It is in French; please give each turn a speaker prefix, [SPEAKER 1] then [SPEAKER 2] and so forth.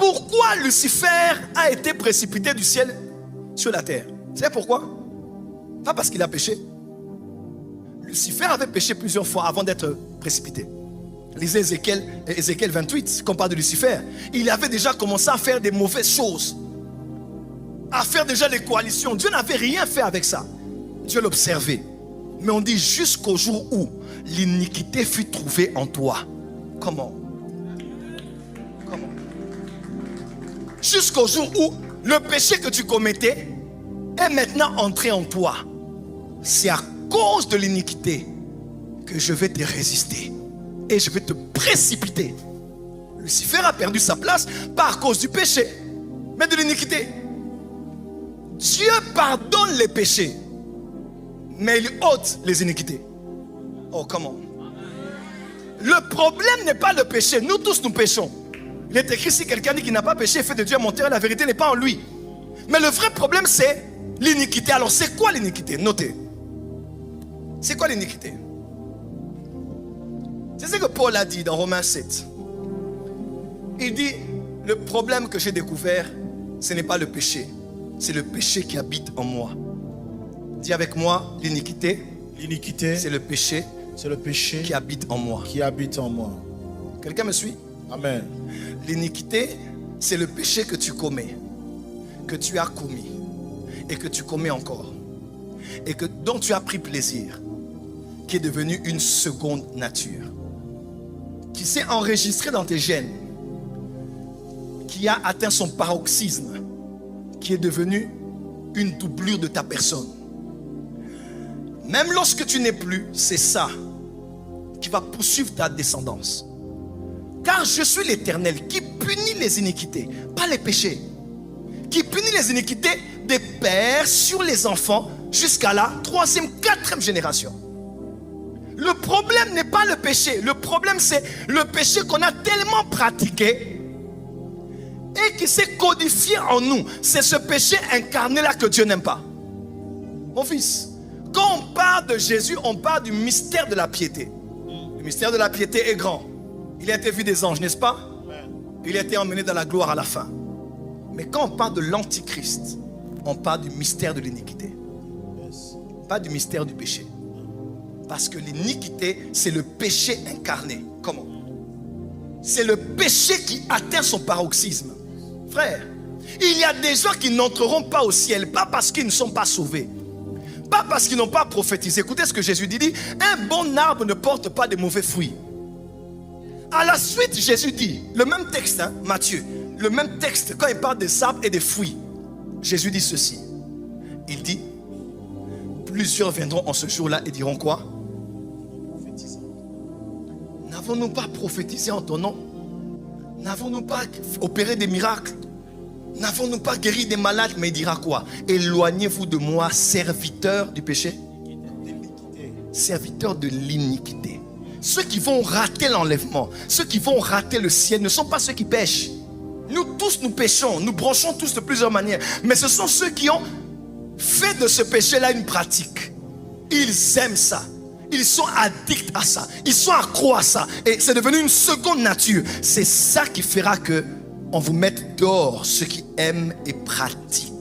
[SPEAKER 1] pourquoi Lucifer a été précipité du ciel sur la terre. Vous savez pourquoi? Pas parce qu'il a péché. Lucifer avait péché plusieurs fois avant d'être précipité. Lisez Ézéchiel 28, qu'on parle de Lucifer. Il avait déjà commencé à faire des mauvaises choses, à faire déjà des coalitions. Dieu n'avait rien fait avec ça. Dieu l'observait. Mais on dit jusqu'au jour où l'iniquité fut trouvée en toi. Comment? Jusqu'au jour où le péché que tu commettais est maintenant entré en toi. C'est à cause de l'iniquité que je vais te résister et je vais te précipiter. Lucifer a perdu sa place pas à cause du péché, mais de l'iniquité. Dieu pardonne les péchés, mais il ôte les iniquités. Oh, comment? Le problème n'est pas le péché. Nous tous nous péchons. Il est écrit, si quelqu'un dit qu'il n'a pas péché, il fait de Dieu un menteur, la vérité n'est pas en lui. Mais le vrai problème, c'est l'iniquité. Alors, c'est quoi l'iniquité? Notez. C'est quoi l'iniquité? C'est ce que Paul a dit dans Romains 7. Il dit, le problème que j'ai découvert, ce n'est pas le péché. C'est le péché qui habite en moi. Dis avec moi, l'iniquité.
[SPEAKER 2] L'iniquité,
[SPEAKER 1] C'est le péché.
[SPEAKER 2] c'est le péché
[SPEAKER 1] Qui habite en moi.
[SPEAKER 2] qui habite en moi.
[SPEAKER 1] Quelqu'un me suit?
[SPEAKER 2] Amen.
[SPEAKER 1] L'iniquité, c'est le péché que tu commets, que tu as commis et que tu commets encore, et dont tu as pris plaisir, qui est devenu une seconde nature, qui s'est enregistré dans tes gènes, qui a atteint son paroxysme, qui est devenu une doublure de ta personne. Même lorsque tu n'es plus, c'est ça qui va poursuivre ta descendance. Car je suis l'Éternel qui punit les iniquités, pas les péchés. Qui punit les iniquités des pères sur les enfants jusqu'à la 3e, 4e génération. Le problème n'est pas le péché. Le problème, c'est le péché qu'on a tellement pratiqué et qui s'est codifié en nous. C'est ce péché incarné-là que Dieu n'aime pas. Mon fils, quand on parle de Jésus, on parle du mystère de la piété. Le mystère de la piété est grand. Il a été vu des anges, n'est-ce pas? Il a été emmené dans la gloire à la fin. Mais quand on parle de l'antichrist, on parle du mystère de l'iniquité. Pas du mystère du péché. Parce que l'iniquité, c'est le péché incarné. Comment? C'est le péché qui atteint son paroxysme. Frère, il y a des gens qui n'entreront pas au ciel, pas parce qu'ils ne sont pas sauvés, pas parce qu'ils n'ont pas prophétisé. Écoutez ce que Jésus dit, un bon arbre ne porte pas de mauvais fruits. À la suite, Jésus dit, le même texte, Matthieu, le même texte, quand il parle des arbres et des fruits, Jésus dit ceci. Il dit, plusieurs viendront en ce jour-là et diront quoi? N'avons-nous pas prophétisé en ton nom? N'avons-nous pas opéré des miracles? N'avons-nous pas guéri des malades? Mais il dira quoi? Éloignez-vous de moi, serviteurs du péché, serviteurs de l'iniquité. Ceux qui vont rater l'enlèvement, ceux qui vont rater le ciel ne sont pas ceux qui pêchent. Nous tous nous péchons, nous branchons tous de plusieurs manières. Mais ce sont ceux qui ont fait de ce péché-là une pratique. Ils aiment ça. Ils sont addicts à ça. Ils sont accros à ça. Et c'est devenu une seconde nature. C'est ça qui fera que on vous mette dehors ceux qui aiment et pratiquent